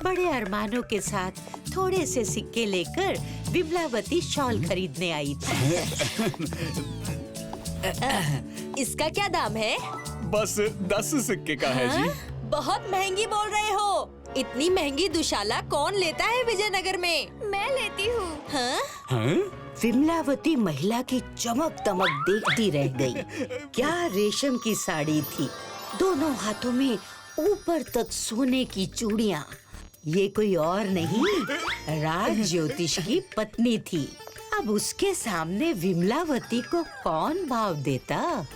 बड़े अरमानों के साथ थोड़े से सिक्के लेकर विमलावती शॉल खरीदने आई थी। इसका क्या दाम है? बस 10 सिक्के का है जी। बहुत महंगी बोल रहे हो। इतनी महंगी दुशाला कौन लेता है विजयनगर में? मैं लेती हूँ। हाँ? विमलावती महिला की चमक दमक देखती रह गई। क्या रेशम की साड़ी थी, दोनों हाथों में ऊपर तक सोने की चूड़ियाँ। ये कोई और नहीं, राज ज्योतिष की पत्नी थी। अब उसके सामने विमलावती को कौन भाव देता?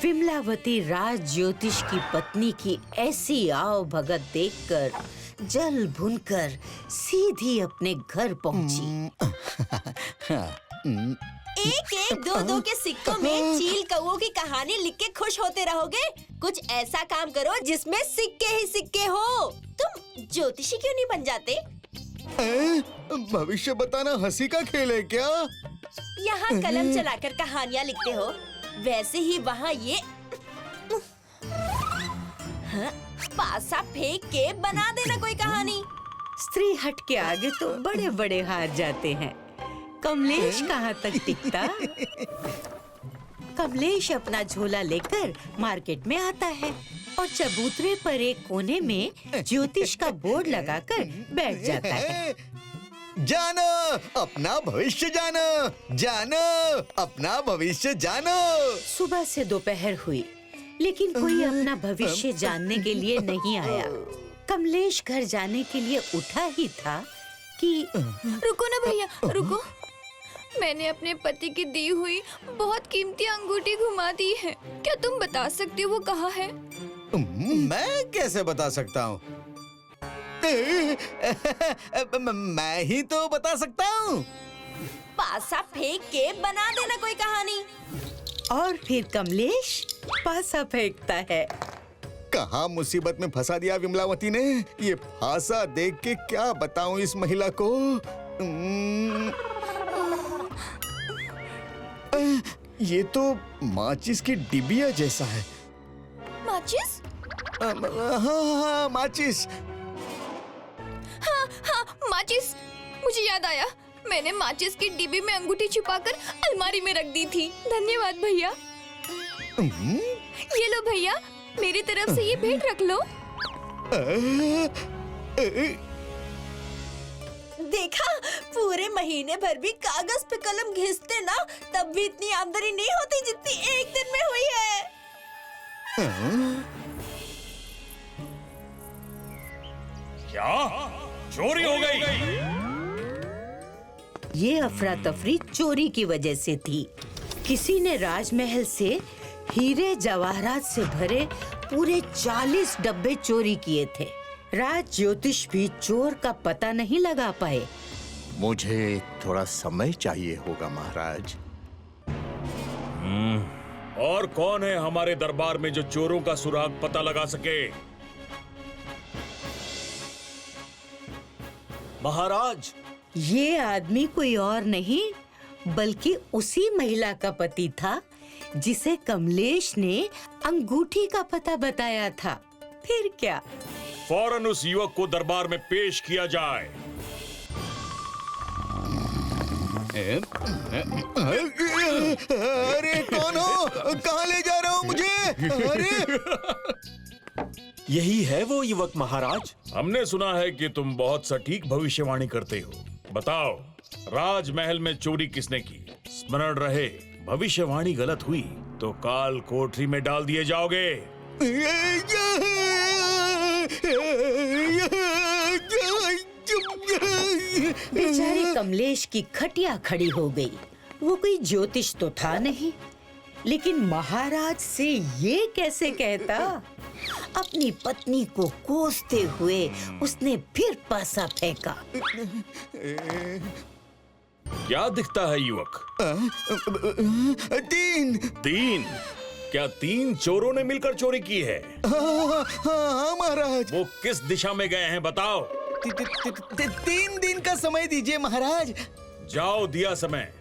विमलावती राज ज्योतिष की पत्नी की ऐसी आओ भगत देखकर जल भुनकर सीधी अपने घर पहुंची। एक एक दो दो के सिक्कों में चील कौओं की कहानी लिख के खुश होते रहोगे? कुछ ऐसा काम करो जिसमें सिक्के ही सिक्के हो। तुम ज्योतिषी क्यों नहीं बन जाते? भविष्य बताना हंसी का खेल है क्या? यहाँ कलम चलाकर कहानियाँ लिखते हो, वैसे ही वहाँ ये पासा फेंक के बना देना कोई कहानी। स्त्री हट के आगे तो बड़े बड़े हार जाते हैं। कमलेश कहाँ तक टिकता? कमलेश अपना झोला लेकर मार्केट में आता है और चबूतरे पर एक कोने में ज्योतिष का बोर्ड लगाकर बैठ जाता है। जानो अपना भविष्य जानो, जानो अपना भविष्य जानो। सुबह से दोपहर हुई, लेकिन कोई अपना भविष्य जानने के लिए नहीं आया। कमलेश घर जाने के लिए उठा ही था कि रुको ना भैया, रुको। मैंने अपने पति की दी हुई बहुत कीमती अंगूठी घुमा दी है। क्या तुम बता सकती हो वो कहाँ है? मैं कैसे बता सकता हूँ? मैं ही तो बता सकता हूँ। पासा फेंक के बना देना कोई कहानी। और फिर कमलेश पासा फेंकता है। कहाँ मुसीबत में फंसा दिया विमलावती ने। ये फांसा देख के क्या बताऊं इस महिला को। ये तो माचिस की डिबिया जैसा है। माचिस? हाँ, माचिस। हाँ, माचिस। मुझे याद आया, मैंने माचिस की डिब्बी में अंगूठी छुपाकर अलमारी में रख दी थी। धन्यवाद भैया। ये लो भैया, मेरी तरफ से ये भेंट रख लो। देखा, पूरे महीने भर भी कागज पे कलम घिसते ना, तब भी इतनी आमदनी नहीं होती जितनी एक दिन में हुई है। क्या चोरी हो गई? ये अफरा तफरी चोरी की वजह से थी। किसी ने राजमहल से हीरे जवाहरात से भरे पूरे 40 डब्बे चोरी किए थे। राज ज्योतिष भी चोर का पता नहीं लगा पाए। मुझे थोड़ा समय चाहिए होगा महाराज। और कौन है हमारे दरबार में जो चोरों का सुराग पता लगा सके? महाराज, ये आदमी कोई और नहीं बल्कि उसी महिला का पति था जिसे कमलेश ने अंगूठी का पता बताया था। फिर क्या? फौरन उस युवक को दरबार में पेश किया जाए। अरे कौन हो? कहाँ ले जा रहा हो मुझे? अरे यही है वो युवक महाराज। हमने सुना है कि तुम बहुत सटीक भविष्यवाणी करते हो। बताओ, राजमहल में चोरी किसने की? स्मरण रहे, भविष्यवाणी गलत हुई तो काल कोठरी में डाल दिए जाओगे। बेचारी कमलेश की खटिया खड़ी हो गई। वो कोई ज्योतिष तो था नहीं, लेकिन महाराज से ये कैसे कहता? अपनी पत्नी को कोसते हुए उसने फिर पासा फेंका। क्या दिखता है युवक? 3? क्या 3 चोरों ने मिलकर चोरी की है? हाँ महाराज। वो किस दिशा में गए हैं बताओ। 3 दिन का समय दीजिए महाराज। जाओ, दिया समय।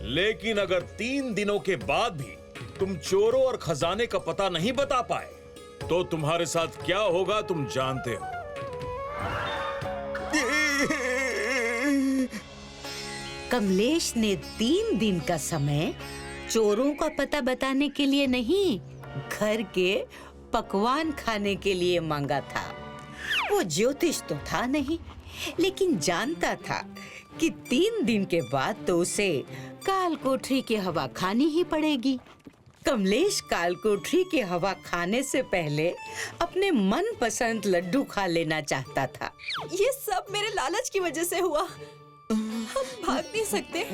लेकिन अगर 3 दिनों के बाद भी तुम चोरों और खजाने का पता नहीं बता पाए तो तुम्हारे साथ क्या होगा तुम जानते हो। कमलेश ने 3 दिन का समय चोरों का पता बताने के लिए नहीं, घर के पकवान खाने के लिए मांगा था। वो ज्योतिष तो था नहीं, लेकिन जानता था कि 3 दिन के बाद तो उसे काल कोठरी की हवा खानी ही पड़ेगी। कमलेश काल कोठरी की हवा खाने से पहले अपने मनपसंद लड्डू खा लेना चाहता था। ये सब मेरे लालच की वजह से हुआ। हम भाग नहीं सकते।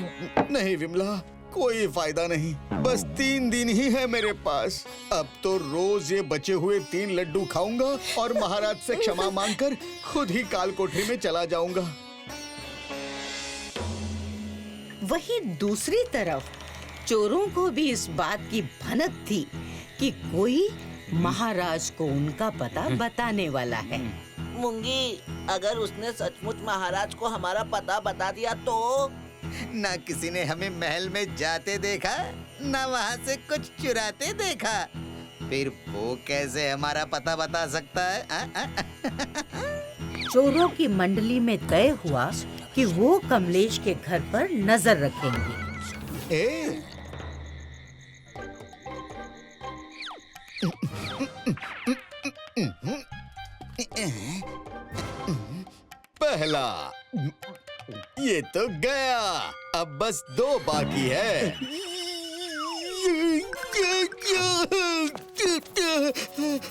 नहीं विमला, कोई फायदा नहीं। बस 3 दिन ही है मेरे पास। अब तो रोज ये बचे हुए 3 लड्डू खाऊंगा और महाराज से क्षमा मांगकर खुद ही काल कोठरी में चला जाऊंगा। वहीं दूसरी तरफ चोरों को भी इस बात की भनक थी कि कोई महाराज को उनका पता बताने वाला है। मूंगी, अगर उसने सचमुच महाराज को हमारा पता बता दिया तो? ना किसी ने हमें महल में जाते देखा, ना वहाँ से कुछ चुराते देखा, फिर वो कैसे हमारा पता बता सकता है? चोरों की मंडली में तय हुआ कि वो कमलेश के घर पर नजर रखेंगे। पहला, ये तो गया, अब बस 2 बाकी है।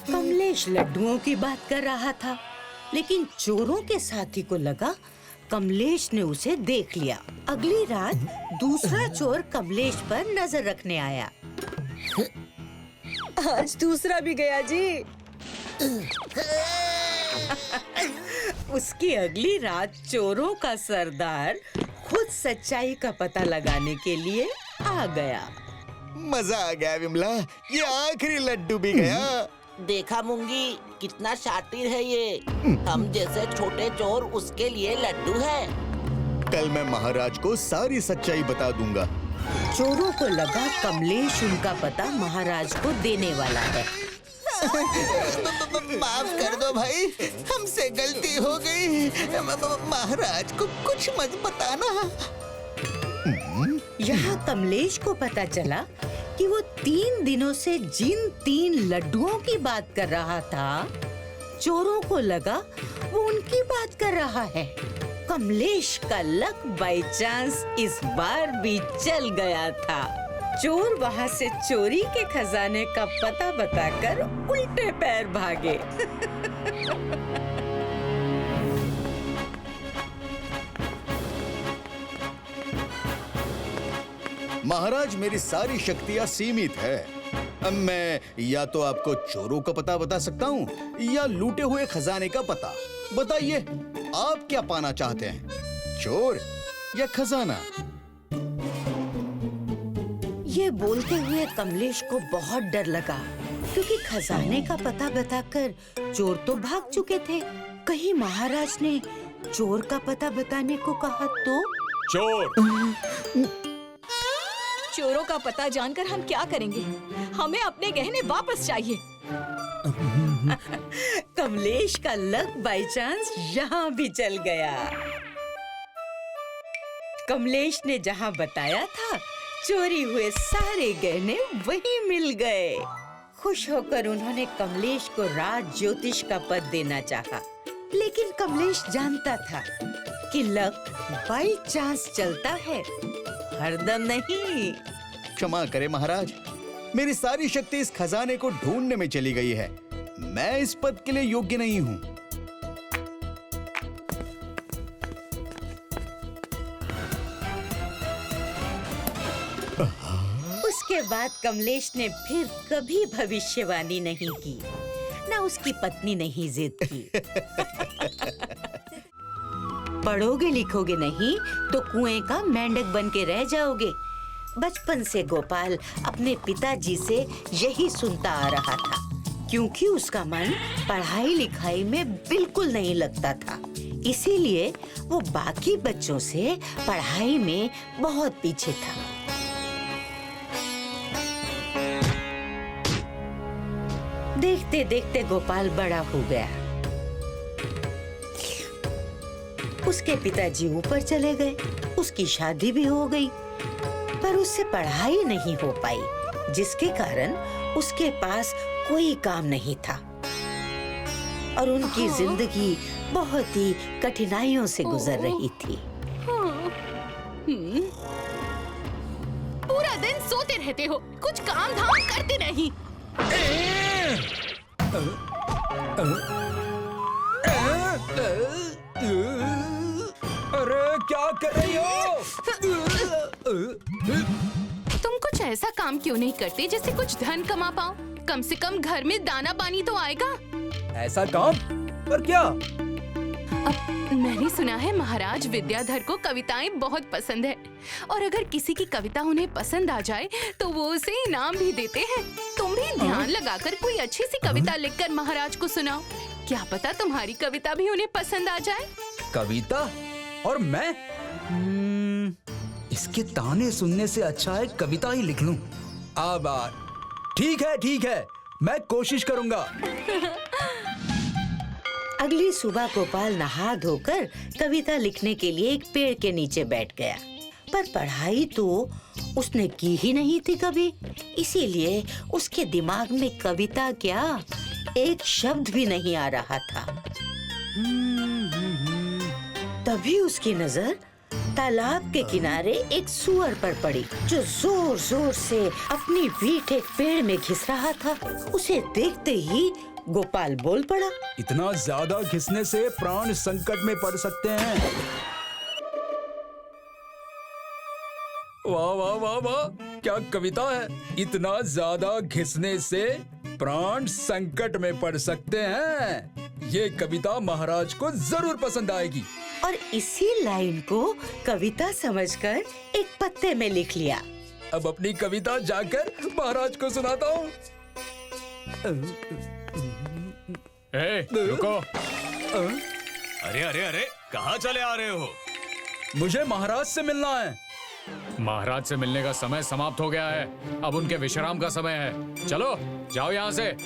कमलेश लड्डुओं की बात कर रहा था, लेकिन चोरों के साथी को लगा कमलेश ने उसे देख लिया। अगली रात दूसरा चोर कमलेश पर नजर रखने आया। आज दूसरा भी गया जी। उसकी अगली रात चोरों का सरदार खुद सच्चाई का पता लगाने के लिए आ गया। मजा आ गया विमला, ये आखिरी लड्डू भी गया। देखा मूंगी, कितना शातिर है ये। हम जैसे छोटे चोर उसके लिए लड्डू है। कल मैं महाराज को सारी सच्चाई बता दूंगा। चोरों को लगा कमलेश उनका पता महाराज को देने वाला है। माफ कर दो भाई, हमसे गलती हो गई। महाराज को कुछ मत बताना। यहाँ कमलेश को पता चला कि वो 3 दिनों से जिन 3 लड्डुओं की बात कर रहा था, चोरों को लगा वो उनकी बात कर रहा है। कमलेश का लक बाय चांस इस बार भी चल गया था। चोर वहाँ से चोरी के खजाने का पता बताकर उल्टे पैर भागे। महाराज, मेरी सारी शक्तियाँ सीमित है। अब मैं या तो आपको चोरों का पता बता सकता हूँ या लूटे हुए खजाने का पता। बताइए, आप क्या पाना चाहते हैं, चोर या खजाना? ये बोलते हुए कमलेश को बहुत डर लगा, क्योंकि खजाने का पता बताकर चोर तो भाग चुके थे। कहीं महाराज ने चोर का पता बताने को कहा तो? चोर! चोरों का पता जानकर हम क्या करेंगे? हमें अपने गहने वापस चाहिए। कमलेश का लक बाय चांस यहाँ भी चल गया। कमलेश ने जहाँ बताया था, चोरी हुए सारे गहने वहीं मिल गए। खुश होकर उन्होंने कमलेश को राज ज्योतिष का पद देना चाहा, लेकिन कमलेश जानता था कि लक बाय चांस चलता है, हरदम नहीं। क्षमा करें महाराज, मेरी सारी शक्ति इस खजाने को ढूंढने में चली गई है। मैं इस पद के लिए योग्य नहीं हूँ। उसके बाद कमलेश ने फिर कभी भविष्यवाणी नहीं की, ना उसकी पत्नी ने ही जिद की। पढ़ोगे लिखोगे नहीं तो कुएं का मेंढक बन के रह जाओगे। बचपन से गोपाल अपने पिताजी से यही सुनता आ रहा था, क्योंकि उसका मन पढ़ाई लिखाई में बिल्कुल नहीं लगता था। इसीलिए वो बाकी बच्चों से पढ़ाई में बहुत पीछे था। देखते देखते गोपाल बड़ा हो गया। उसके पिताजी ऊपर चले गए उसकी शादी भी हो गई, पर उससे पढ़ाई नहीं हो पाई, जिसके कारण उसके पास कोई काम नहीं था और उनकी जिंदगी बहुत ही कठिनाइयों से गुजर रही थी। पूरा दिन सोते रहते हो, कुछ काम धाम करते नहीं। अरे क्या कर रही हो? तुम कुछ ऐसा काम क्यों नहीं करते जिससे कुछ धन कमा पाओ? कम से कम घर में दाना पानी तो आएगा। ऐसा काम? पर क्या? मैंने सुना है महाराज विद्याधर को कविताएं बहुत पसंद है और अगर किसी की कविता उन्हें पसंद आ जाए तो वो उसे इनाम भी देते हैं। तुम भी ध्यान लगाकर कोई अच्छी सी कविता लिखकर महाराज को सुनाओ। क्या पता तुम्हारी कविता भी उन्हें पसंद आ जाए। कविता? और मैं? इसके ताने सुनने से अच्छा है कविता ही लिख लूं। अब ठीक है, मैं कोशिश करूंगा। अगली सुबह गोपाल नहा धोकर कविता लिखने के लिए एक पेड़ के नीचे बैठ गया, पर पढ़ाई तो उसने की ही नहीं थी कभी, इसीलिए उसके दिमाग में कविता क्या, एक शब्द भी नहीं आ रहा था। तभी उसकी नजर तालाब के किनारे एक सूअर पर पड़ी, जो जोर जोर से अपनी पीठ एक पेड़ में घिस रहा था। उसे देखते ही गोपाल बोल पड़ा, इतना ज्यादा घिसने से प्राण संकट में पड़ सकते हैं। वाह वाह वाह वाह, क्या कविता है। इतना ज्यादा घिसने से प्राण संकट में पड़ सकते हैं। ये कविता महाराज को जरूर पसंद आएगी। और इसी लाइन को कविता समझकर एक पत्ते में लिख लिया। अब अपनी कविता जाकर महाराज को सुनाता हूँ। रुको। अरे अरे अरे, कहाँ चले आ रहे हो? मुझे महाराज से मिलना है। महाराज से मिलने का समय समाप्त हो गया है, अब उनके विश्राम का समय है। चलो जाओ यहाँ से।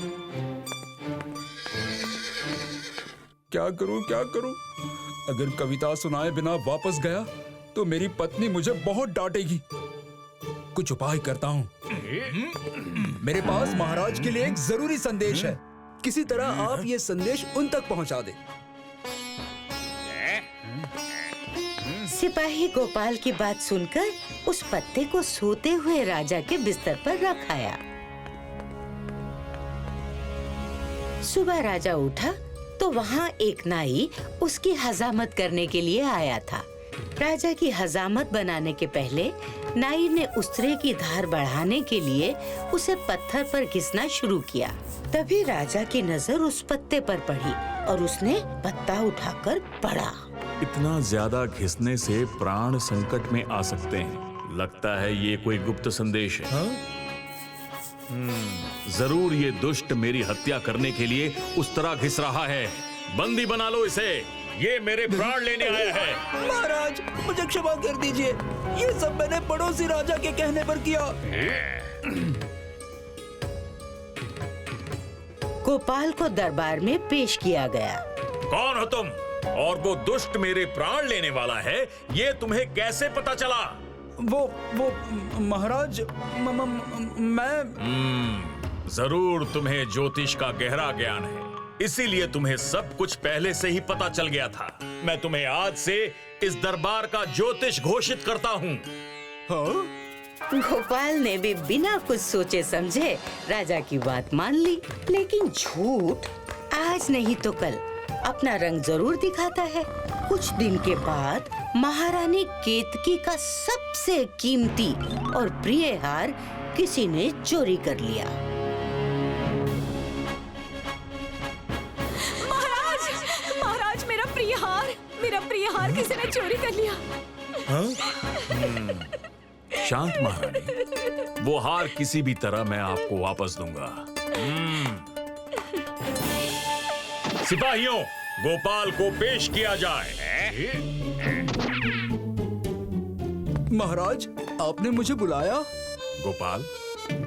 क्या करूं? अगर कविता सुनाए बिना वापस गया तो मेरी पत्नी मुझे बहुत डांटेगी। कुछ उपाय करता हूँ। मेरे पास महाराज के लिए एक जरूरी संदेश है। किसी तरह आप ये संदेश उन तक पहुँचा दे। सिपाही गोपाल की बात सुनकर उस पत्ते को सोते हुए राजा के बिस्तर पर रख आया। सुबह राजा उठा तो वहाँ एक नाई उसकी हजामत करने के लिए आया था। राजा की हजामत बनाने के पहले नाई ने उस्तरे की धार बढ़ाने के लिए उसे पत्थर पर घिसना शुरू किया। तभी राजा की नजर उस पत्ते पर पड़ी और उसने पत्ता उठाकर पढ़ा। इतना ज्यादा घिसने से प्राण संकट में आ सकते हैं। लगता है ये कोई गुप्त संदेश है। जरूर ये दुष्ट मेरी हत्या करने के लिए उस तरह घिस रहा है। बंदी बना लो इसे, ये मेरे प्राण लेने आया है। महाराज, मुझे क्षमा कर दीजिए, ये सब मैंने पड़ोसी राजा के कहने पर किया। गोपाल को दरबार में पेश किया गया। कौन हो तुम और वो दुष्ट मेरे प्राण लेने वाला है, ये तुम्हें कैसे पता चला? वो महाराज, मैं जरूर तुम्हें ज्योतिष का गहरा ज्ञान है, इसीलिए तुम्हें सब कुछ पहले से ही पता चल गया था। मैं तुम्हें आज से इस दरबार का ज्योतिष घोषित करता हूँ। हाँ? गोपाल ने भी बिना कुछ सोचे समझे राजा की बात मान ली, लेकिन झूठ आज नहीं तो कल अपना रंग जरूर दिखाता है। कुछ दिन के बाद महारानी केतकी का सबसे कीमती और प्रिय हार किसी ने चोरी कर लिया। महाराज, मेरा प्रिय हार किसी ने चोरी कर लिया। शांत महारानी, वो हार किसी भी तरह मैं आपको वापस दूंगा। सिपाहियों, गोपाल को पेश किया जाए। महाराज, आपने मुझे बुलाया? गोपाल,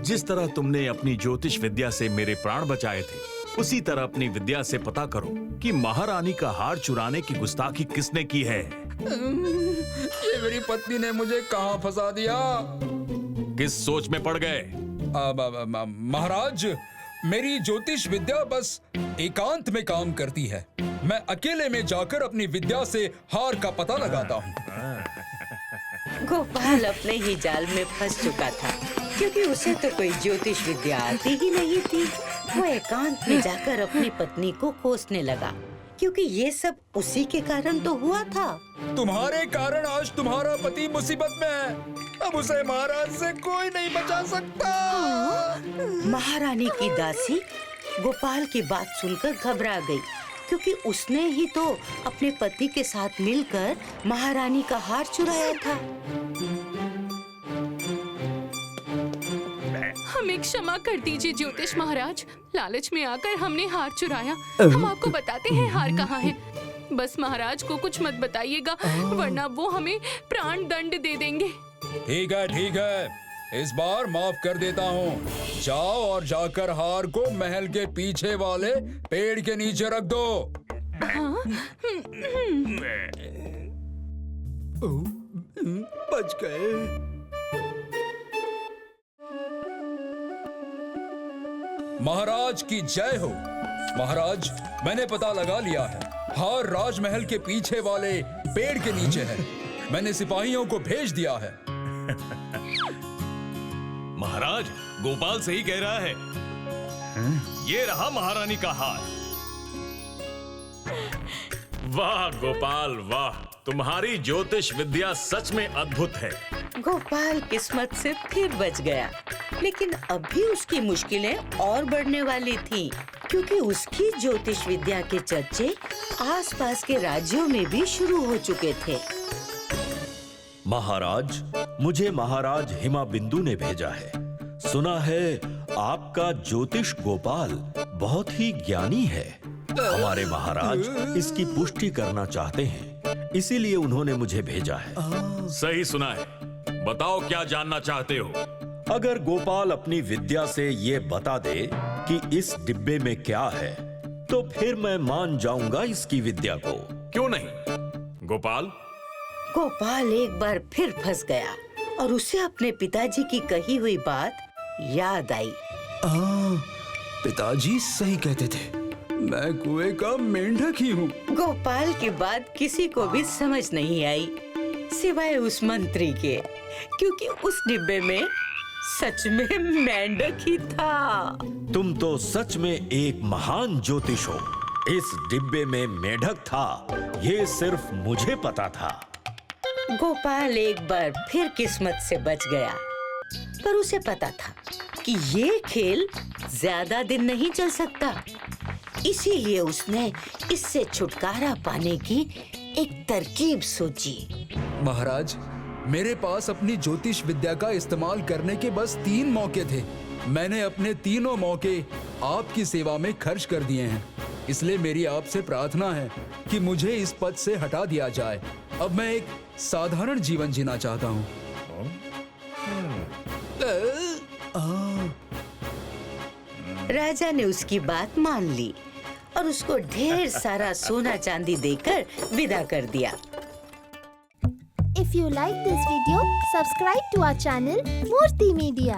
जिस तरह तुमने अपनी ज्योतिष विद्या से मेरे प्राण बचाए थे, उसी तरह अपनी विद्या से पता करो कि महारानी का हार चुराने की गुस्ताखी किसने की है। ये मेरी पत्नी ने मुझे कहाँ फंसा दिया? किस सोच में पड़ गए? महाराज, मेरी ज्योतिष विद्या बस एकांत में काम करती है। मैं अकेले में जाकर अपनी विद्या से हार का पता लगाता हूँ। गोपाल अपने ही जाल में फंस चुका था, क्योंकि उसे तो कोई ज्योतिष विद्या आती ही नहीं थी। वो एकांत में जाकर अपनी पत्नी को कोसने लगा, क्योंकि ये सब उसी के कारण तो हुआ था। तुम्हारे कारण आज तुम्हारा पति मुसीबत में है। अब उसे महाराज से कोई नहीं बचा सकता। महारानी की दासी गोपाल की बात सुनकर घबरा गई, क्योंकि उसने ही तो अपने पति के साथ मिलकर महारानी का हार चुराया था। हमें क्षमा कर दीजिए ज्योतिष महाराज, लालच में आकर हमने हार चुराया। हम आपको बताते हैं हार कहाँ है। बस महाराज को कुछ मत बताइएगा, वरना वो हमें प्राण दंड दे देंगे। ठीक है, इस बार माफ कर देता हूँ। जाओ और जाकर हार को महल के पीछे वाले पेड़ के नीचे रख दो। बच गए। महाराज की जय हो। महाराज, मैंने पता लगा लिया है। हार राजमहल के पीछे वाले पेड़ के नीचे है। मैंने सिपाहियों को भेज दिया है। महाराज, गोपाल सही कह रहा है। ये रहा महारानी का हार। वाह गोपाल वाह, तुम्हारी ज्योतिष विद्या सच में अद्भुत है। गोपाल किस्मत से फिर बच गया, लेकिन अब भी उसकी मुश्किलें और बढ़ने वाली थीं, क्योंकि उसकी ज्योतिष विद्या के चर्चे आसपास के राज्यों में भी शुरू हो चुके थे। महाराज, मुझे महाराज हिमाबिंदु ने भेजा है। सुना है आपका ज्योतिष गोपाल बहुत ही ज्ञानी है। हमारे महाराज इसकी पुष्टि करना चाहते हैं, इसीलिए उन्होंने मुझे भेजा है। सही सुना है। बताओ क्या जानना चाहते हो? अगर गोपाल अपनी विद्या से ये बता दे कि इस डिब्बे में क्या है, तो फिर मैं मान जाऊंगा इसकी विद्या को। क्यों नहीं गोपाल? गोपाल एक बार फिर फंस गया और उसे अपने पिताजी की कही हुई बात याद आई। पिताजी सही कहते थे, मैं कुएं का मेंढक ही हूँ। गोपाल की बात किसी को भी समझ नहीं आई, सिवाय उस मंत्री के, क्योंकि उस डिब्बे में सच में मेंढक ही था। तुम तो सच में एक महान ज्योतिष हो। इस डिब्बे में मेंढक था, ये सिर्फ मुझे पता था। गोपाल एक बार फिर किस्मत से बच गया, पर उसे पता था कि ये खेल ज्यादा दिन नहीं चल सकता। इसीलिए उसने इससे छुटकारा पाने की एक तरकीब सोची। महाराज, मेरे पास अपनी ज्योतिष विद्या का इस्तेमाल करने के बस 3 मौके थे। मैंने अपने तीनों मौके आपकी सेवा में खर्च कर दिए हैं। इसलिए मेरी आपसे प्रार्थना है कि मुझे इस पद से हटा दिया जाए। अब मैं एक साधारण जीवन जीना चाहता हूँ। राजा ने उसकी बात मान ली और उसको ढेर सारा सोना चांदी देकर विदा कर दिया। If you like this video, subscribe to our channel Murthy Media.